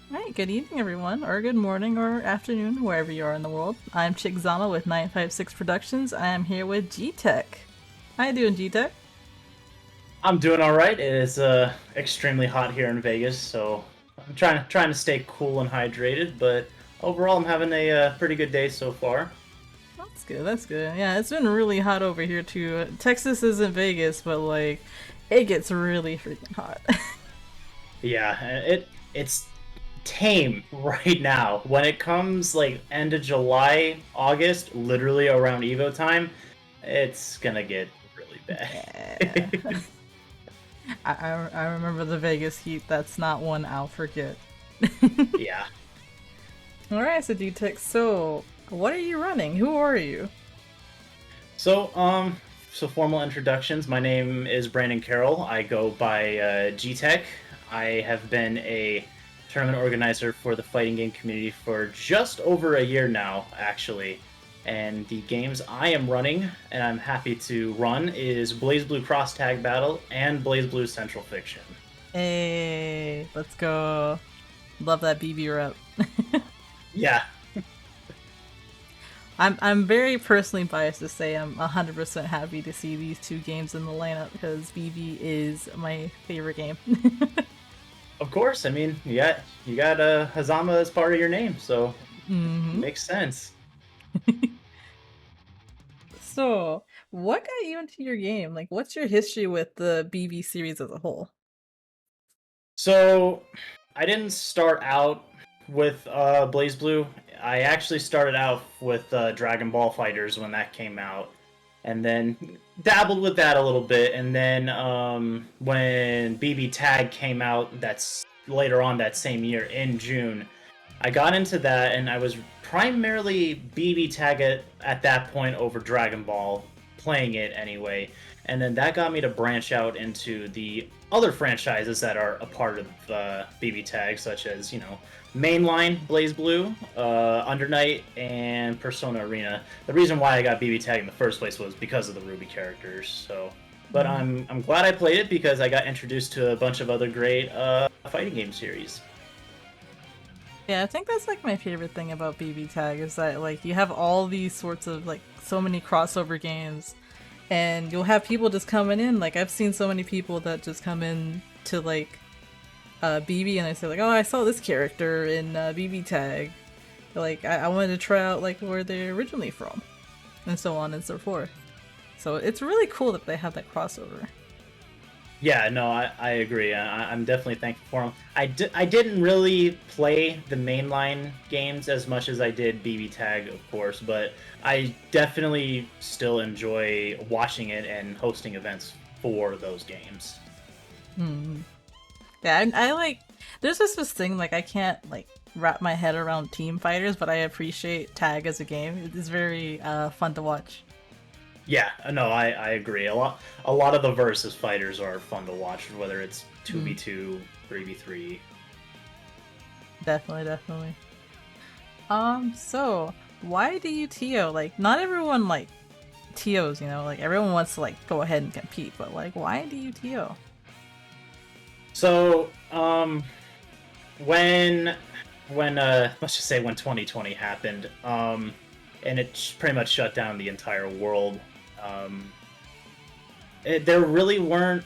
All right, good evening, everyone, or good morning, or afternoon, wherever you are in the world. I'm Chickzama with 956 Productions. I am here with Gtek. How you doing, Gtek? I'm doing all right. It is extremely hot here in Vegas, so I'm trying to stay cool and hydrated. But overall, I'm having a pretty good day so far. That's good, that's good. Yeah, it's been really hot over here, too. Texas isn't Vegas, but, it gets really freaking hot. Yeah, it's tame right now. When it comes like end of July, August, literally around Evo time, it's gonna get really Yeah. bad. I remember the Vegas heat. That's not one I'll forget. Yeah. Alright, so Gtek, so what are you running? Who are you? So so formal introductions. My name is Brandon Carroll. I go by Gtek. I have been a tournament organizer for the fighting game community for just over a year now, actually. And the games I am running, and I'm happy to run, is Blazblue Cross Tag Battle and Blazblue Central Fiction. Hey, let's go. Love that BB rep. Yeah, I'm very personally biased to say I'm 100% happy to see these two games in the lineup because BB is my favorite game. of course. I mean, you got Hazama as part of your name, so hmm makes sense. So, what got you into your game? Like, what's your history with the BB series as a whole? So I didn't start out with Blazblue. I actually started out with Dragon Ball Fighters when that came out, and then dabbled with that a little bit. And then when BBTAG came out, that's later on that same year in June, I got into that, and I was primarily BBTAG at that point over Dragon Ball, playing it anyway. And then that got me to branch out into the other franchises that are a part of BBTAG, such as, mainline BlazBlue, Under Night, and Persona Arena. The reason why I got BBTAG in the first place was because of the Ruby characters. So, but Mm. I'm glad I played it because I got introduced to a bunch of other great fighting game series. Yeah, I think that's like my favorite thing about BB Tag is that like you have all these sorts of like so many crossover games and you'll have people just coming in. Like I've seen so many people that just come in to like BB and I say like, oh, I saw this character in BB Tag. Like I wanted to try out like where they're originally from, and so on and so forth. So it's really cool that they have that crossover. Yeah, no, I agree. I'm definitely thankful for them. I didn't really play the mainline games as much as I did BB Tag, of course, but I definitely still enjoy watching it and hosting events for those games. Hmm. Yeah, I like. There's just this thing like I can't like wrap my head around team fighters, but I appreciate Tag as a game. It is very fun to watch. Yeah, no, I agree. A lot of the versus fighters are fun to watch, whether it's Mm, 2v2, 3v3. definitely, definitely. So why do you TO? Like, not everyone like TOs, you know. Like everyone wants to like go ahead and compete, but like, why do you TO? So, when let's just say when 2020 happened, and it pretty much shut down the entire world. Um, there really weren't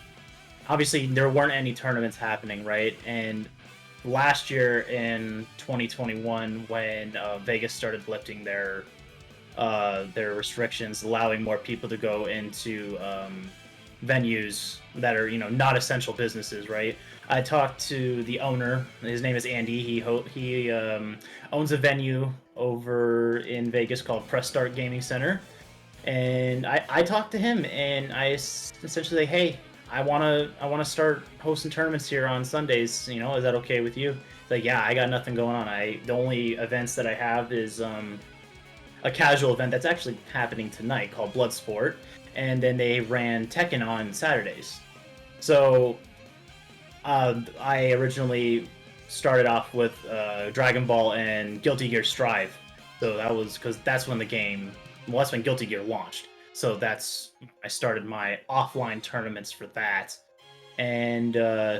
obviously there weren't any tournaments happening, right? And last year in 2021, when Vegas started lifting their restrictions, allowing more people to go into venues that are not essential businesses, right? I talked to the owner. His name is Andy. He owns a venue over in Vegas called Press Start Gaming Center, and I talked to him and essentially, hey, I wanna start hosting tournaments here on Sundays. Is that okay with you? He's like, yeah, I got nothing going on. The only events that I have is a casual event that's actually happening tonight called Bloodsport, and then they ran Tekken on Saturdays. So I originally started off with Dragon Ball and Guilty Gear Strive. So that was because that's when the game, well, that's when Guilty Gear launched. So I started my offline tournaments for that, and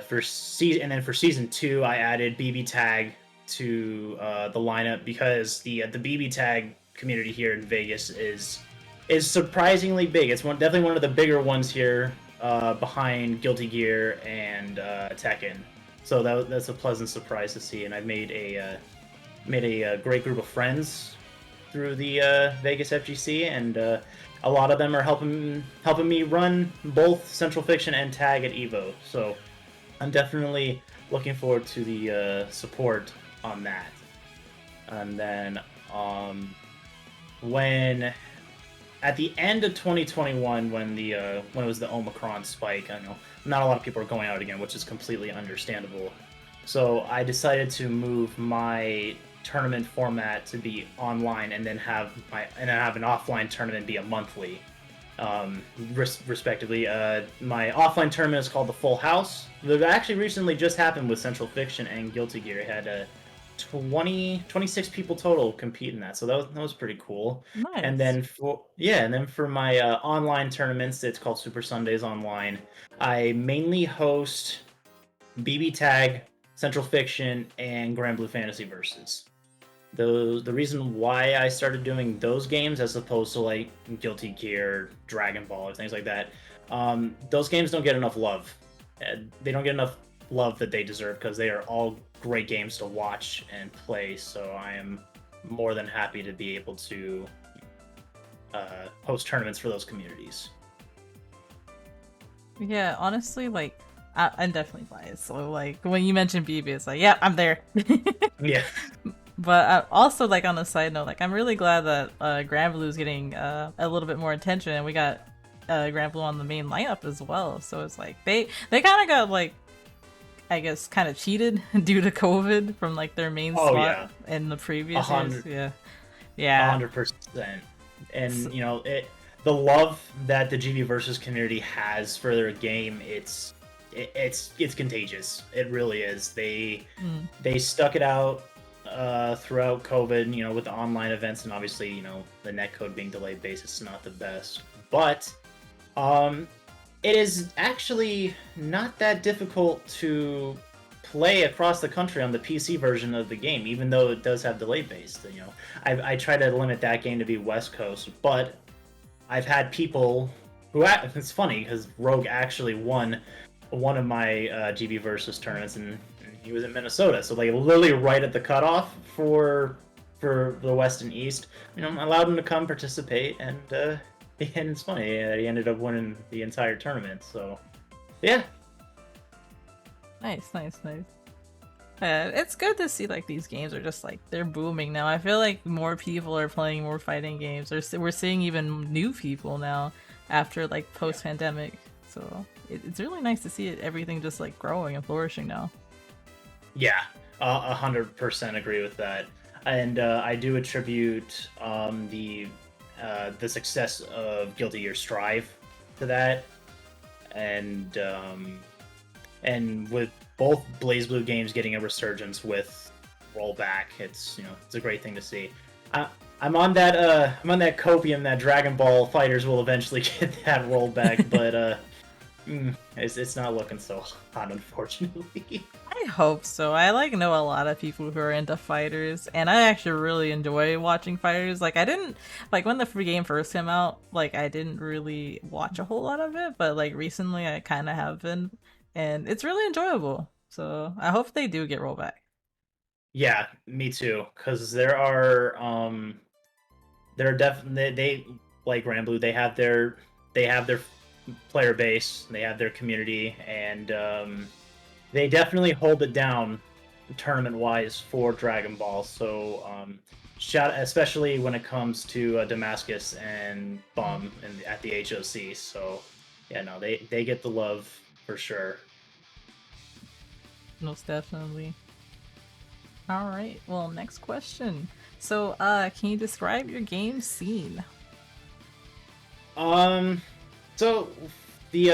for season 2, I added BB Tag to the lineup because the BBTAG community here in Vegas is surprisingly big. It's definitely one of the bigger ones here, behind Guilty Gear and Tekken. So that's a pleasant surprise to see, and I've made a great group of friends through the Vegas FGC, and a lot of them are helping me run both Centralfiction and Tag at Evo. So I'm definitely looking forward to the support on that. And then when at the end of 2021, when it was the Omicron spike, I know not a lot of people are going out again, which is completely understandable. So I decided to move my tournament format to be online, and then have an offline tournament be a monthly, respectively. My offline tournament is called the Full House. That actually recently just happened with Centralfiction and Guilty Gear. It had 26 people total compete in that, so that was pretty cool. Nice. And then for my online tournaments, it's called Super Sundays Online. I mainly host BBTAG, Centralfiction, and Blue Fantasy Versus. The reason why I started doing those games as opposed to like Guilty Gear, Dragon Ball, or things like that, those games don't get enough love. They don't get enough love that they deserve because they are all great games to watch and play. So I am more than happy to be able to host tournaments for those communities. Yeah, honestly, like I'm definitely biased. So like when you mentioned BB, it's like, yeah, I'm there. Yeah. But also, like on a side note, like I'm really glad that Blue is getting a little bit more attention, and we got Blue on the main lineup as well. So it's like they kind of got like, I guess, kind of cheated due to COVID from like their main slot in the previous years. Yeah, 100%. And you know, the love that the GB Versus community has for their game, it's contagious. It really is. They stuck it out throughout COVID, you know, with the online events, and obviously, you know, the netcode being delayed basis is not the best. But it is actually not that difficult to play across the country on the PC version of the game, even though it does have delay based. You know, I try to limit that game to be West Coast, but I've had people who it's funny because Rogue actually won one of my GB Versus tournaments, and he was in Minnesota, so like literally right at the cutoff for the West and East. You know, I allowed him to come participate, and it's funny, he ended up winning the entire tournament. So, yeah. Nice. It's good to see like these games are just like they're booming now. I feel like more people are playing more fighting games. We're seeing even new people now after like post-pandemic. So it's really nice to see everything just like growing and flourishing now. Yeah, 100% agree with that, and I do attribute the success of Guilty Gear Strive to that, and with both Blazblue games getting a resurgence with rollback, it's a great thing to see. I'm on that copium that Dragon Ball fighters will eventually get that rollback, but it's not looking so hot, unfortunately. I hope so. I know a lot of people who are into fighters, and I actually really enjoy watching fighters. Like I didn't when the free game first came out, like I didn't really watch a whole lot of it, but like recently I kind of have been, and it's really enjoyable. So I hope they do get rollback. Yeah, me too. Because there are definitely they like Blue. They have their player base, they have their community, and they definitely hold it down tournament wise for Dragon Ball. So especially when it comes to Damascus and Bum at the HOC. So yeah, no, they get the love for sure. Most definitely. All right. Well, next question. So, can you describe your game scene? So the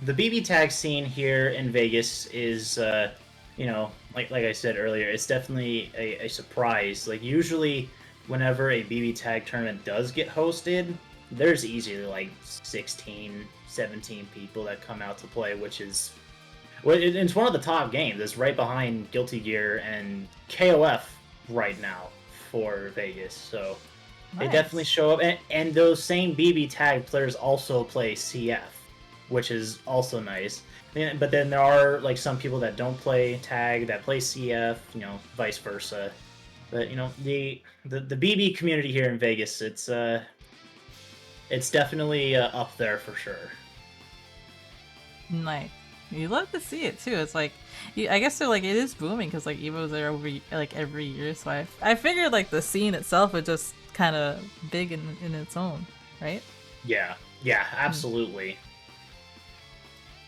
BBTAG scene here in Vegas is like I said earlier, it's definitely a surprise. Like usually whenever a BBTAG tournament does get hosted, there's easily like 16, 17 people that come out to play, which is Well, it's one of the top games. It's right behind Guilty Gear and KOF right now for Vegas. So they definitely Nice. show up. And those same BBTAG players also play CF, which is also nice. But then there are like some people that don't play tag that play CF, vice versa. But the BB community here in Vegas, it's definitely up there for sure. Nice. You love to see it too. It's like, I guess they're like it is booming because like Evo's there every year. So I figured like the scene itself is just kind of big in its own, right? Yeah, absolutely.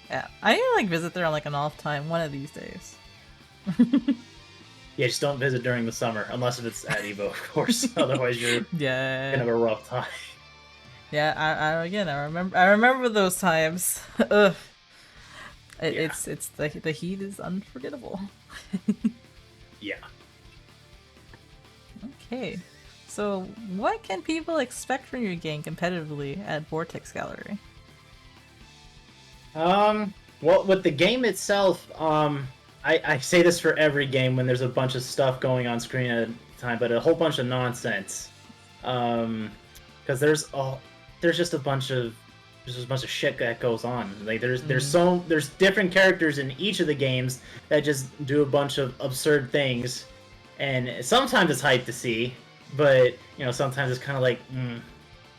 Yeah, I need to like visit there on like an off time one of these days. Yeah, just don't visit during the summer unless if it's at Evo, of course. Otherwise, you're Yeah, gonna have a rough time. yeah. I remember those times. Ugh. Yeah, It's the heat is unforgettable. yeah. Okay, so what can people expect from your game competitively at Vortex Gallery? Well, with the game itself, I say this for every game when there's a bunch of stuff going on screen at a time, but a whole bunch of nonsense. Because there's just a bunch of shit that goes on. Like there's different characters in each of the games that just do a bunch of absurd things, and sometimes it's hype to see, but sometimes it's kind of like.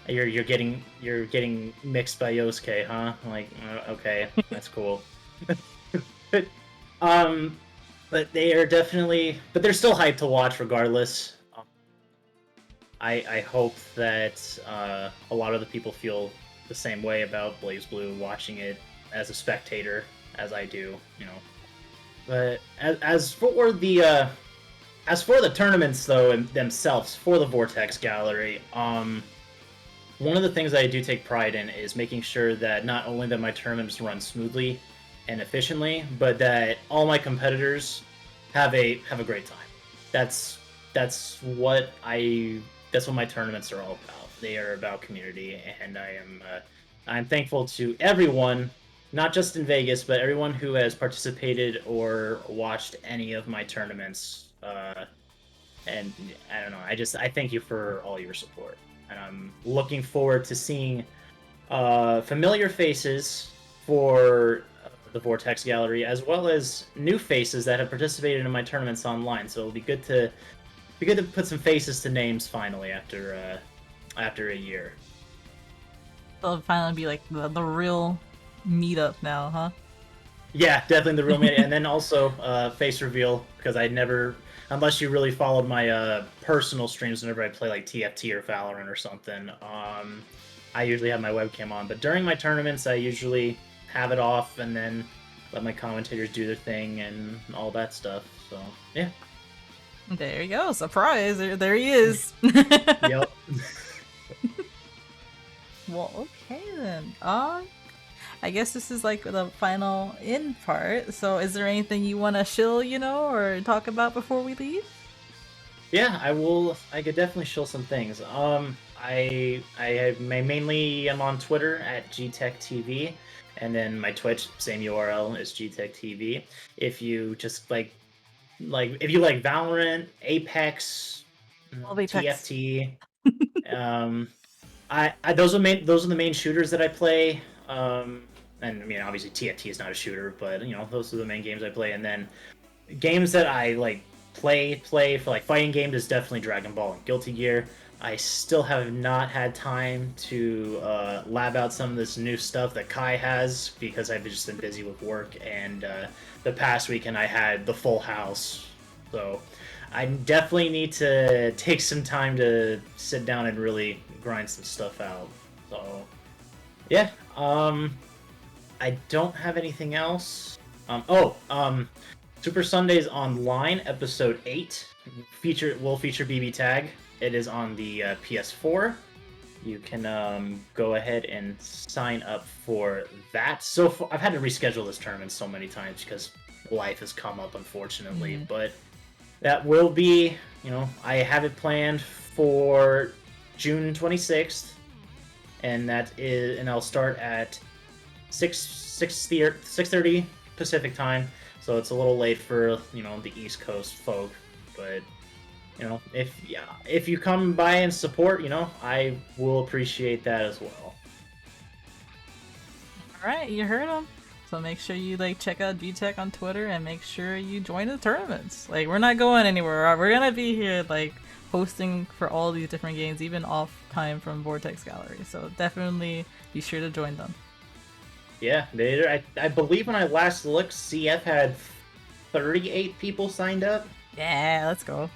You're getting mixed by Yosuke, huh? Like, okay, that's cool. but but they are definitely, but they're still hyped to watch regardless. I hope that a lot of the people feel the same way about Blazblue watching it as a spectator as I do. But as for the tournaments though themselves for the Vortex Gallery, one of the things I do take pride in is making sure that not only that my tournaments run smoothly and efficiently, but that all my competitors have a great time. That's that's what I that's what my tournaments are all about. They are about community, and I'm thankful to everyone, not just in Vegas, but everyone who has participated or watched any of my tournaments. And I don't know. I thank you for all your support, and I'm looking forward to seeing familiar faces for the Vortex Gallery, as well as new faces that have participated in my tournaments online. So it'll be good to put some faces to names finally after a year. It'll finally be like the real meetup now, huh? Yeah, definitely the real media, and then also face reveal because I never, unless you really followed my personal streams whenever I play like TFT or Valorant or something. I usually have my webcam on, but during my tournaments, I usually have it off and then let my commentators do their thing and all that stuff. So yeah. There you go, surprise! There he is. Yep. Well, okay then. I guess this is like the final end part. So, is there anything you want to shill, or talk about before we leave? Yeah, I will. I could definitely show some things. I mainly am on Twitter at Gtek TV, and then my Twitch same URL is Gtek TV. If you just if you like Valorant, Apex, Well, Apex. TFT, those are the main shooters that I play. And I mean, obviously TFT is not a shooter, but those are the main games I play. And then games that I play for fighting games is definitely Dragon Ball and Guilty Gear. I still have not had time to lab out some of this new stuff that Kai has because I've just been busy with work, and the past weekend I had the full house. So I definitely need to take some time to sit down and really grind some stuff out. So yeah, I don't have anything else. Super Sundays Online Episode 8 will feature BBTAG. It is on the PS4. You can go ahead and sign up for that. So far, I've had to reschedule this tournament so many times because life has come up, unfortunately. But that will be, I have it planned for June 26th, and I'll start at 6:30 Pacific time, so it's a little late for the East Coast folk. But if you come by and support, I will appreciate that as well. All right, you heard him. So make sure you check out Gtek on Twitter and make sure you join the tournaments. We're not going anywhere. We're gonna be here hosting for all these different games, even off time from Vortex Gallery. So definitely be sure to join them. Yeah, I believe when I last looked, CF had 38 people signed up. Yeah, let's go.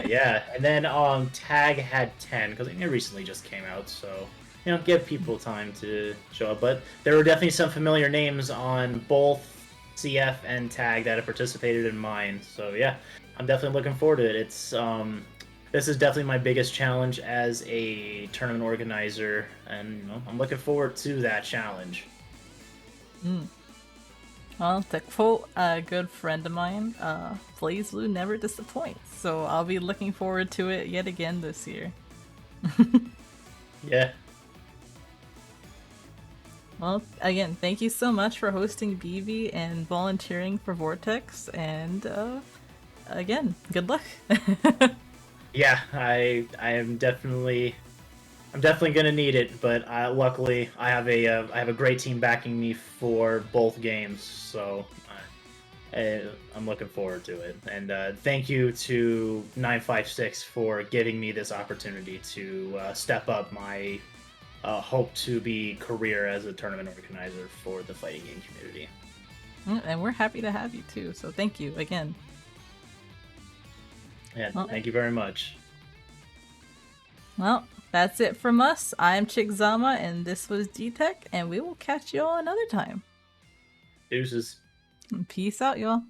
Yeah, and then Tag had 10 because it recently just came out, so give people time to show up. But there were definitely some familiar names on both CF and Tag that have participated in mine. So yeah, I'm definitely looking forward to it. It's this is definitely my biggest challenge as a tournament organizer, and I'm looking forward to that challenge. Well, to quote a good friend of mine, Blazblue never disappoints. So I'll be looking forward to it yet again this year. Yeah. Well, again, thank you so much for hosting BB and volunteering for Vortex, and again, good luck. Yeah, I'm definitely gonna need it, but luckily I have a great team backing me for both games, so I'm looking forward to it. And thank you to 956 for giving me this opportunity to step up my hope to be career as a tournament organizer for the fighting game community. And we're happy to have you too, so thank you again. Yeah, thank you very much. Well, that's it from us. I'm Chickzama, and this was Gtek, and we will catch you all another time. Deuces. Peace out, y'all.